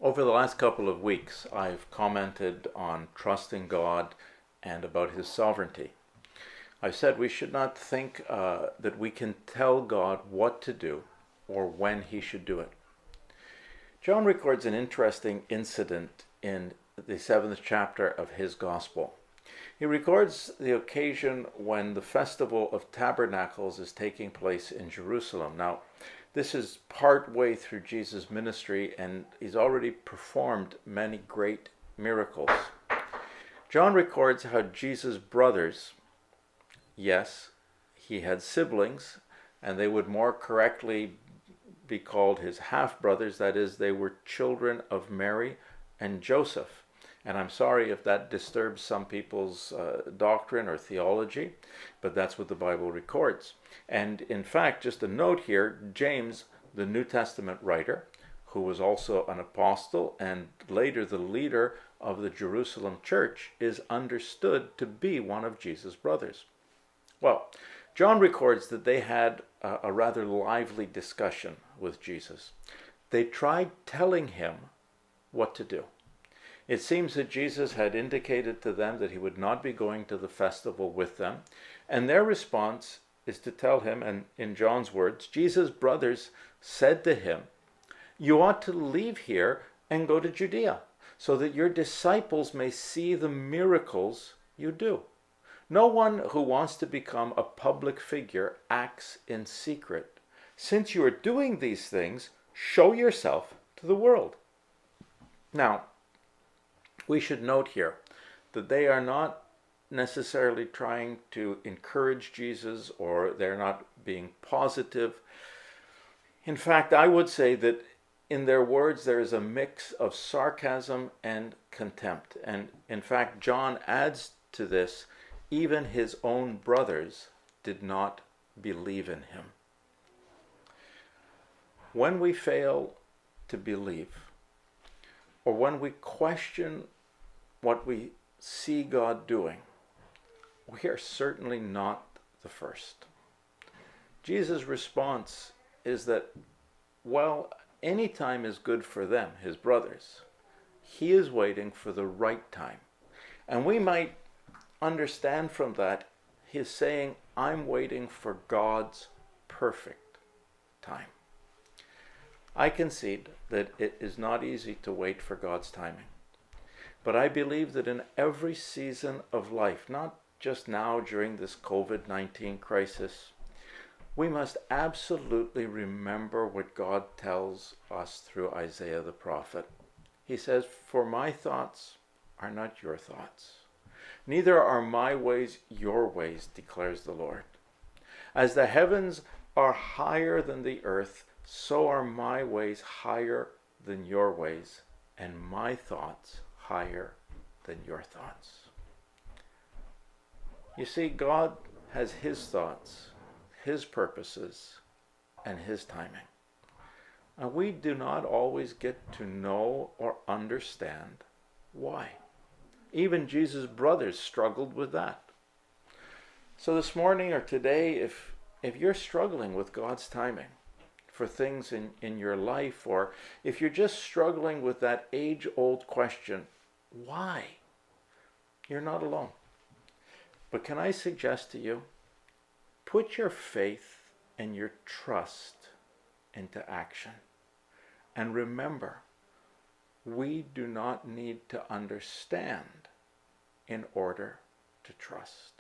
Over the last couple of weeks, I've commented on trusting God and about His sovereignty. I've said we should not think that we can tell God what to do or when He should do it. John records an interesting incident in the 7th chapter of his Gospel. He records the occasion when the Festival of Tabernacles is taking place in Jerusalem. Now, this is part way through Jesus' ministry, and he's already performed many great miracles. John records how Jesus' brothers, yes, he had siblings, and they would more correctly be called his half-brothers. That is, they were children of Mary and Joseph. And I'm sorry if that disturbs some people's doctrine or theology, but that's what the Bible records. And in fact, just a note here, James, the New Testament writer, who was also an apostle and later the leader of the Jerusalem church, is understood to be one of Jesus' brothers. Well, John records that they had a rather lively discussion with Jesus. They tried telling him what to do. It seems that Jesus had indicated to them that he would not be going to the festival with them, and their response is to tell him, and in John's words, Jesus' brothers said to him, "You ought to leave here and go to Judea, so that your disciples may see the miracles you do. No one who wants to become a public figure acts in secret. Since you are doing these things, show yourself to the world." Now, we should note here that they are not necessarily trying to encourage Jesus, or they're not being positive. In fact, I would say that in their words there is a mix of sarcasm and contempt. And in fact, John adds to this, even his own brothers did not believe in him. When we fail to believe, or when we question what we see God doing, we are certainly not the first. Jesus' response is that, well, any time is good for them, his brothers. He is waiting for the right time. And we might understand from that, he's saying, I'm waiting for God's perfect time. I concede that it is not easy to wait for God's timing. But I believe that in every season of life, not just now during this COVID-19 crisis, we must absolutely remember what God tells us through Isaiah the prophet. He says, "For my thoughts are not your thoughts. Neither are my ways your ways, declares the Lord. As the heavens are higher than the earth, so are my ways higher than your ways, and my thoughts higher than your thoughts." You see, God has his thoughts, his purposes, and his timing. And we do not always get to know or understand why. Even Jesus' brothers struggled with that. So this morning or today, if you're struggling with God's timing for things in your life, or if you're just struggling with that age-old question, why? You're not alone. But can I suggest to you, put your faith and your trust into action. And remember, we do not need to understand in order to trust.